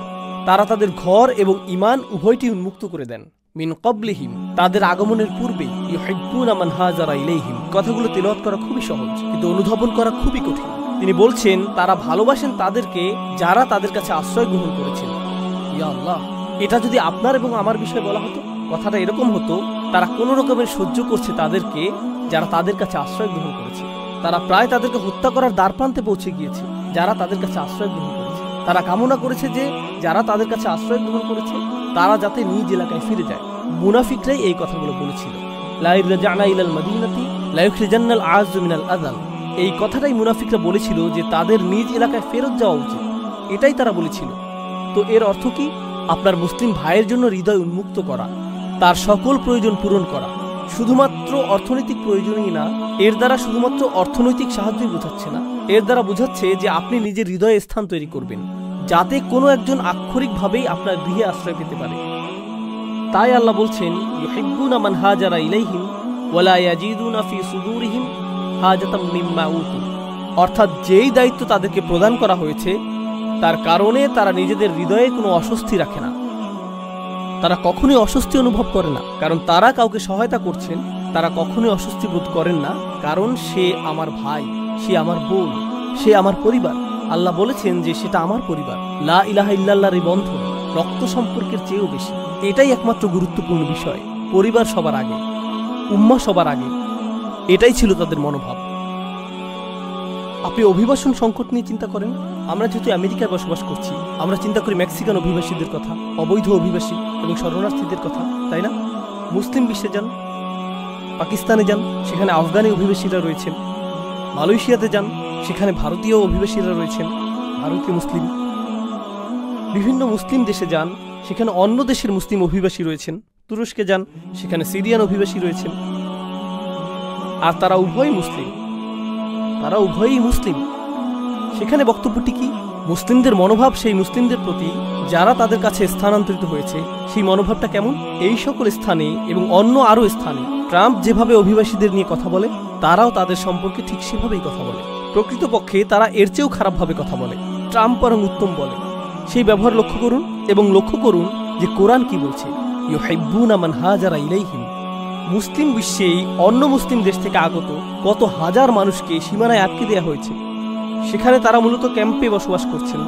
তারা তাদের ঘর এবং ঈমান উভয়টি উন্মুক্ত করে দেন। মিন ক্বাবলিহিম, তাদের আগমনের পূর্বে, ইউহিব্বুনা মান হাজারা ইলাইহিম। কথাগুলো তেলাওয়াত করা খুবই সহজ, কিন্তু অনুধাবন করা খুবই কঠিন। তিনি বলছেন তারা ভালোবাসেন তাদেরকে যারা তাদের কাছে আশ্রয় গ্রহণ করেছেন। ইয়া আল্লাহ, এটা যদি আপনার এবং আমার বিষয়ে বলা হতো, কথাটা এরকম হতো, তারা কোনো রকমের সহ্য করছে তাদেরকে যারা তাদের কাছে আশ্রয় গ্রহণ করেছে। তারা প্রায় তাদেরকে হত্যা করার দ্বারপ্রান্তে পৌঁছে গিয়েছে যারা তাদের কাছে আশ্রয় গ্রহণ করেছে। তারা কামনা করেছে যে যারা তাদের কাছে আশ্রয় গ্রহণ করেছে তারা যাতে নিজ এলাকায় ফিরে যায়। মুনাফিকরাই এই কথাগুলো বলেছিল, লা ইরজা'না ইলাল মাদিনাতি লা ইখরিজান্নাল আ'যু মিনাল আযাল। এই কথাটাই মুনাফিকরা বলেছিল যে তাদের নিজ এলাকায় ফেরত যাওয়া উচিত, এটাই তারা বলেছিল। তো এর অর্থ কি? আপনার মুসলিম ভাইয়ের জন্য হৃদয় উন্মুক্ত করা, তার সকল প্রয়োজন পূরণ করা, শুধুমাত্র অর্থনৈতিক প্রয়োজনই না, এর দ্বারা শুধুমাত্র অর্থনৈতিক সাহায্যই বোঝাচ্ছে না, এর দ্বারা বোঝাচ্ছে যে আপনি নিজের হৃদয়ে স্থান তৈরি করবেন যাতে কোনো একজন আক্ষরিকভাবেই আপনার গৃহে আশ্রয় পেতে পারে। তাই আল্লাহ বলছেন, ইউহিব্বুনা মান হাজারা ইলাইহিম ওয়া লা ইয়াজিদুনা ফি সুদুরিহিম হাজাতাম মিম্মা উতু। অর্থাৎ যেই দায়িত্ব তাদেরকে প্রদান করা হয়েছে তার কারণে তারা নিজেদের হৃদয়ে কোনো অস্বস্তি রাখে না, তারা কখনোই অস্বস্তি অনুভব করে না, কারণ তারা কাউকে সহায়তা করছেন। তারা কখনোই অস্বস্তি বোধ করেন না, কারণ সে আমার ভাই, সে আমার বোন, সে আমার পরিবার। আল্লাহ বলেছেন যে সেটা আমার পরিবার। লা ইলাহা ইল্লাল্লাহর এই বন্ধন রক্ত সম্পর্কের চেয়েও বেশি। এটাই একমাত্র গুরুত্বপূর্ণ বিষয়। পরিবার সবার আগে, উম্মাহ সবার আগে, এটাই ছিল তাদের মনোভাব। আপনি অভিবাসন সংকট নিয়ে চিন্তা করেন। আমরা যেহেতু আমেরিকায় বসবাস করছি, আমরা চিন্তা করি মেক্সিকান অভিবাসীদের কথা, অবৈধ অভিবাসী এবং শরণার্থীদের কথা, তাই না? মুসলিম বিশ্বে যান, পাকিস্তানে যান, সেখানে আফগানি অভিবাসীরা রয়েছেন। মালয়েশিয়াতে যান, সেখানে ভারতীয় অভিবাসীরা রয়েছেন, ভারতীয় মুসলিম। বিভিন্ন মুসলিম দেশে যান, সেখানে অন্য দেশের মুসলিম অভিবাসী রয়েছেন। তুরস্কে যান, সেখানে সিরিয়ান অভিবাসী রয়েছেন। আর তারা উভয়ই মুসলিম, তারা উভয়ই মুসলিম। সেখানে বক্তব্যটি কি? মুসলিমদের মনোভাব সেই মুসলিমদের প্রতি যারা তাদের কাছে স্থানান্তরিত হয়েছে, সেই মনোভাবটা কেমন? এই সকল স্থানে এবং অন্য আরও স্থানে ট্রাম্প যেভাবে অভিবাসীদের নিয়ে কথা বলে, তারাও তাদের সম্পর্কে ঠিক সেভাবেই কথা বলে। প্রকৃতপক্ষে তারা এর চেয়েও খারাপভাবে কথা বলে, ট্রাম্প বরং উত্তম বলে। সেই ব্যবহার লক্ষ্য করুন এবং লক্ষ্য করুন যে কোরআন কি বলছে, ইউহিব্বুনা মান হাজারা ইলাইহিম। মুসলিম বিশ্বেই অন্য মুসলিম দেশ থেকে আগত কত হাজার মানুষকে সীমানায় আটকে দেওয়া হয়েছে। সেখানে তারা মূলত ক্যাম্পে বসবাস করছেন,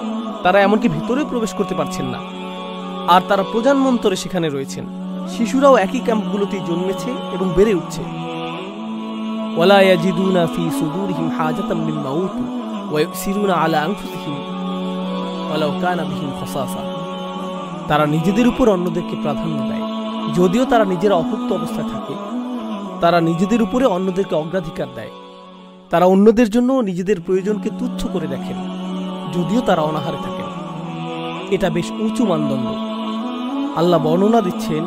তারা এমনকি ভিতরে প্রবেশ করতে পারছেন না। আর তারা প্রজন্মান্তরে সেখানে রয়েছেন। শিশুরাও একই ক্যাম্পগুলোতেই জন্মেছে এবং বেড়ে উঠছে। ওয়ালা ইয়াজিদুনা ফি সুদুরিহিম হাজাতাম মিম্মা উতু ওয়া ইউসিরুনা আলা আনফুসিহিম ওয়ালাউ কানা বিহিম খাসাসা। তারা নিজেদের উপর অন্যদেরকে প্রাধান্য দেয়, যদিও তারা নিজেরা অভুক্ত অবস্থায় থাকে। তারা নিজেদের উপরে অন্যদেরকে অগ্রাধিকার দেয়। তারা অন্যদের জন্য নিজেদের প্রয়োজনকে তুচ্ছ করে দেখেন, যদিও তারা অনাহারে থাকেন। এটা বেশ উঁচু মানদণ্ড। আল্লাহ বর্ণনা দিচ্ছেন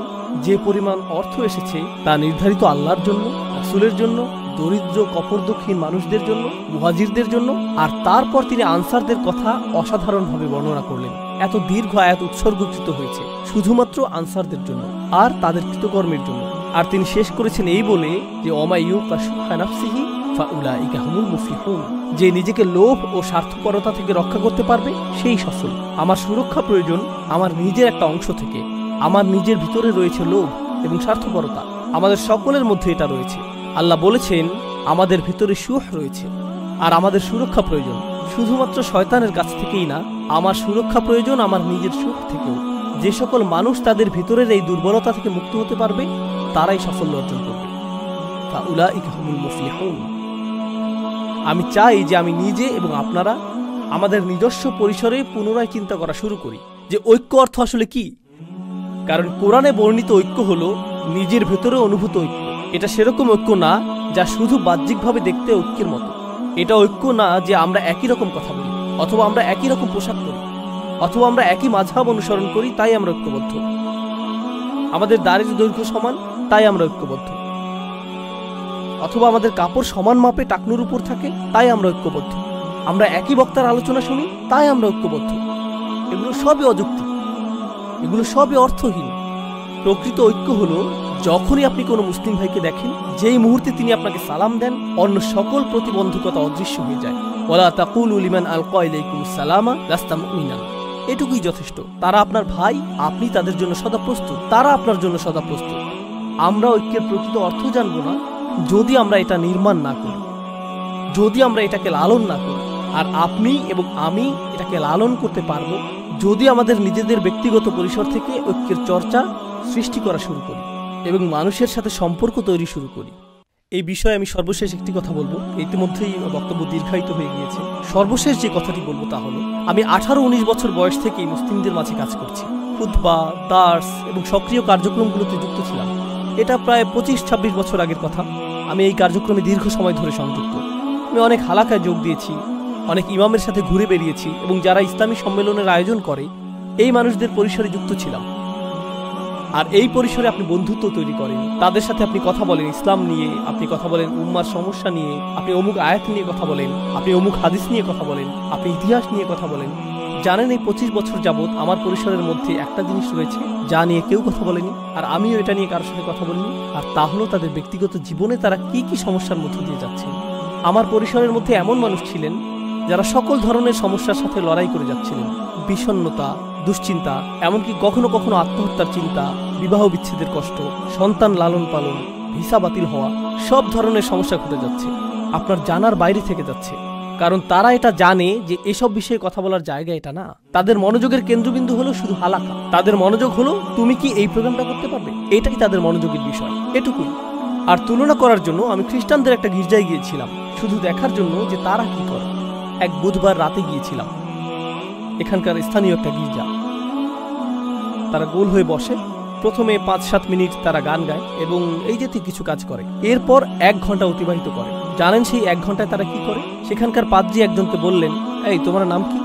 যে পরিমাণ অর্থ এসেছে তা নির্ধারিত আল্লাহর জন্য, রাসূলের জন্য, দরিদ্র কপরদক্ষিণ মানুষদের জন্য, মুহাজিরদের জন্য। আর তারপর তিনি আনসারদের কথা অসাধারণভাবে বর্ণনা করলেন। এত দীর্ঘ আয়াত উৎসর্গীকৃত হয়েছে শুধুমাত্র আনসারদের জন্য আর তাদের কৃতকর্মের জন্য। আর তিনি শেষ করেছেন এই বলে যে ওমা ইউকা শুহা নাফসিহি ফাউলাইকা হুমুল মুফলিহুন। যে নিজেকে লোভ ও স্বার্থপরতা থেকে রক্ষা করতে পারবে সেই সফল। আমার সুরক্ষা প্রয়োজন আমার নিজের একটা অংশ থেকে। আমার নিজের ভিতরে রয়েছে লোভ এবং স্বার্থপরতা, আমাদের সকলের মধ্যে এটা রয়েছে। আল্লাহ বলেছেন আমাদের ভিতরে সুখ রয়েছে আর আমাদের সুরক্ষা প্রয়োজন শুধুমাত্র শয়তানের কাছ থেকেই না, আমার সুরক্ষা প্রয়োজন আমার নিজের সুখ থেকেও। যে সকল মানুষ তাদের ভিতরের এই দুর্বলতা থেকে মুক্ত হতে পারবে তারাই সাফল্য অর্জন করবে। ফাউলাইকা হুমুল মুফলিহুন। আমি চাই যে আমি নিজে এবং আপনারা আমাদের নিজস্ব পরিসরে পুনরায় চিন্তা করা শুরু করি যে ঐক্য অর্থ আসলে কি। কারণ কোরআনে বর্ণিত ঐক্য হলো নিজের ভেতরে অনুভূত ঐক্য। এটা সেরকম ঐক্য না যা শুধু বাহ্যিকভাবে দেখতে ঐক্যের মতো। এটা ঐক্য না যে আমরা একই রকম কথা বলি অথবা আমরা একই রকম পোশাক পরি। অথবা আমরা একই মাযহাব অনুসরণ করি তাই আমরা ঐক্যবদ্ধ, আমাদের দাড়ির দৈর্ঘ্য সমান তাই আমরা ঐক্যবদ্ধ, অথবা আমাদের কাপড় সমান মাপে টাকনুর উপর থাকে তাই আমরা ঐক্যবদ্ধ, আমরা একই বক্তার আলোচনা শুনি তাই আমরা ঐক্যবদ্ধ। এগুলো সবই অযৌক্তিক, এগুলো সবই অর্থহীন। প্রকৃত ঐক্য হলো যখনই আপনি কোনো মুসলিম ভাইকে দেখেন, যেই মুহূর্তে তিনি আপনাকে সালাম দেন, অন্য সকল প্রতিবন্ধকতা অদৃশ্য হয়ে যায়। ওয়ালা তাকুলু লিমান আলকা ইলাইকুমুস সালামা লাস্তা মুমিনান, এটুকুই যথেষ্ট। তারা আপনার ভাই, আপনি তাদের জন্য সদা প্রস্তুত, তারা আপনার জন্য সদা প্রস্তুত। আমরা ঐক্যের প্রকৃত অর্থ জানবো না যদি আমরা এটা নির্মাণ না করি, যদি আমরা এটাকে লালন না করি। আর আপনি এবং আমি এটাকে লালন করতে পারবো যদি আমাদের নিজেদের ব্যক্তিগত পরিসর থেকে ঐক্যের চর্চা সৃষ্টি করা শুরু করি এবং মানুষের সাথে সম্পর্ক তৈরি শুরু করি। এই বিষয়ে আমি সর্বশেষ একটি কথা বলবো, ইতিমধ্যেই বক্তব্য দীর্ঘায়িত হয়ে গিয়েছে। সর্বশেষ যে কথাটি বলবো তা হলো, আমি 18-19 বছর বয়স থেকেই মুসলিমদের মাঝে কাজ করছি। খুতবা, দার্স এবং সক্রিয় কার্যক্রমগুলোতে যুক্ত ছিলাম। এটা প্রায় 25-26 বছর আগের কথা। আমি এই কার্যক্রমে দীর্ঘ সময় ধরে সংযুক্ত। আমি অনেক হালাকায় যোগ দিয়েছি, অনেক ইমামের সাথে ঘুরে বেরিয়েছি এবং যারা ইসলামী সম্মেলনের আয়োজন করে এই মানুষদের পরিসরে যুক্ত ছিলাম। আর এই পরিসরে আপনি বন্ধুত্ব তৈরি করেন, তাদের সাথে আপনি কথা বলেন ইসলাম নিয়ে, আপনি কথা বলেন উম্মার সমস্যা নিয়ে, আপনি অমুক আয়াত নিয়ে কথা বলেন, আপনি অমুক হাদিস নিয়ে কথা বলেন, আপনি ইতিহাস নিয়ে কথা বলেন। জানেন, এই 25 বছর যাবৎ আমার পরিসরের মধ্যে একটা জিনিস রয়েছে যা নিয়ে কেউ কথা বলেনি, আর আমিও এটা নিয়ে কারোর সাথে কথা বলিনি। আর তা হলো তাদের ব্যক্তিগত জীবনে তারা কি কি সমস্যার মধ্য দিয়ে যাচ্ছেন। আমার পরিসরের মধ্যে এমন মানুষ ছিলেন যারা সকল ধরনের সমস্যার সাথে লড়াই করে যাচ্ছিলেন। বিষণ্ণতা, দুশ্চিন্তা, এমনকি কখনো কখনো আত্মহত্যার চিন্তা, বিবাহ বিচ্ছেদের কষ্ট, সন্তান লালন পালন, ভিসা বাতিল হওয়া, সব ধরনের সমস্যা ঘটে যাচ্ছে, আপনার জানার বাইরে থেকে যাচ্ছে। কারণ তারা এটা জানে যে এসব বিষয়ে কথা বলার জায়গা এটা না। তাদের মনোযোগের কেন্দ্রবিন্দু হলো শুধু হালাকা। তাদের মনোযোগ হলো তুমি কি এই প্রোগ্রামটা করতে পারবে, এটাই তাদের মনোযোগের বিষয়, এটুকুই। আর তুলনা করার জন্য আমি খ্রিস্টানদের একটা গির্জায় গিয়েছিলাম, শুধু দেখার জন্য যে তারা কি করে। এক বুধবার রাতে গিয়েছিলাম, এখানকার স্থানীয় একটা গির্জা। তারা গোল হয়ে বসে, প্রথমে 5-7 মিনিট তারা গান গায় এবং এই জাতীয় কিছু কাজ করে। এরপর 1 ঘন্টা অতিবাহিত করে। জানেন সেই 1 ঘন্টায় তারা কি করে? সেখানকার পাদ্রী একজনকে বললেন, এই তোমার নাম কি?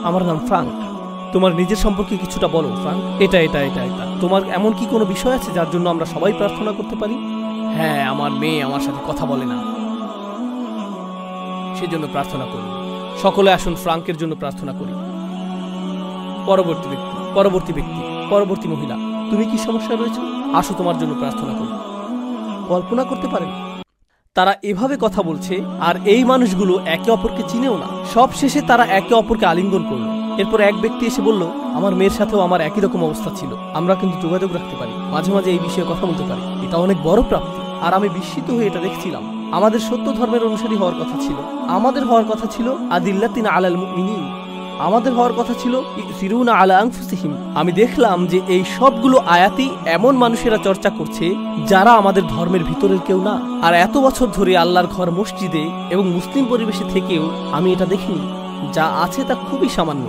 আমার নাম ফ্রাঙ্ক। তোমার নিজের সম্পর্কে কিছুটা বলো ফ্রাঙ্ক। এটা এটা এটা এটা তোমার এমন কি কোনো বিষয় আছে যার জন্য আমরা সবাই প্রার্থনা করতে পারি? হ্যাঁ, আমার মেয়ে আমার সাথে কথা বলে না, সেজন্য প্রার্থনা করুন। সকলে আসুন ফ্রাঙ্কের জন্য প্রার্থনা করি। পরবর্তী ব্যক্তি, পরবর্তী ব্যক্তি, পরবর্তী মহিলা, তুমি কি সমস্যা রয়েছে? আসো তোমার জন্য প্রার্থনা করি। কল্পনা করতে পারেন তারা এভাবে কথা বলছে, আর এই মানুষগুলো একে অপরকে চিনেও না। সব শেষে তারা একে অপরকে আলিঙ্গন করলো। এরপর এক ব্যক্তি এসে বলল, আমার মেয়ের সাথেও আমার একই রকম অবস্থা ছিল, আমরা কিন্তু যোগাযোগ রাখতে পারি, মাঝে মাঝে এই বিষয়ে কথা বলতে পারি। এটা অনেক বড় প্রাপ্তি। আর আমি বিস্মিত হয়ে এটা দেখছিলাম। আমাদের সত্য ধর্মের অনুসারী হওয়ার কথা ছিল, আমাদের হওয়ার কথা ছিল আদিল্লাতিনা আলাল মুমিনিন, আমাদের হওয়ার কথা ছিল ইউসিরুনা আলা আনফুসিহিম। আমি দেখলাম যে এই সবগুলো আয়াতই এমন মানুষেরা চর্চা করছে যারা আমাদের ধর্মের ভিতরের কেউ না। আর এত বছর ধরে আল্লাহর ঘর মসজিদে এবং মুসলিম পরিবেশে থেকেও আমি এটা দেখিনি। যা আছে তা খুবই সামান্য।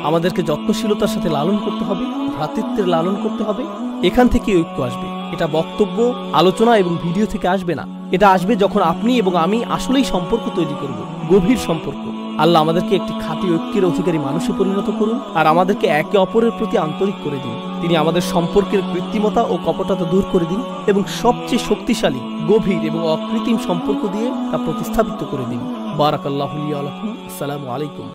আমাদেরকে যত্নশীলতার সাথে লালন করতে হবে, ভ্রাতৃত্বের লালন করতে হবে। এখান থেকে ঐক্য আসবে। এটা বক্তব্য, আলোচনা এবং ভিডিও থেকে আসবে না। এটা আসবে যখন আপনি এবং আমি আসলেই সম্পর্ক তৈরি করব, গভীর সম্পর্ক। আল্লাহ আমাদেরকে একটি খাঁটি ঐক্যের অধিকারী মানুষে পরিণত করুন, আর আমাদেরকে একে অপরের প্রতি আন্তরিক করে দিন। তিনি আমাদের সম্পর্কের কৃত্রিমতা ও কপটতা দূর করে দিন এবং সবচেয়ে শক্তিশালী, গভীর এবং অকৃত্রিম সম্পর্ক দিয়ে তা প্রতিস্থাপিত করে দিন। বারাকাল্লাহু লি ওয়া লাকুম। আসসালামু আলাইকুম।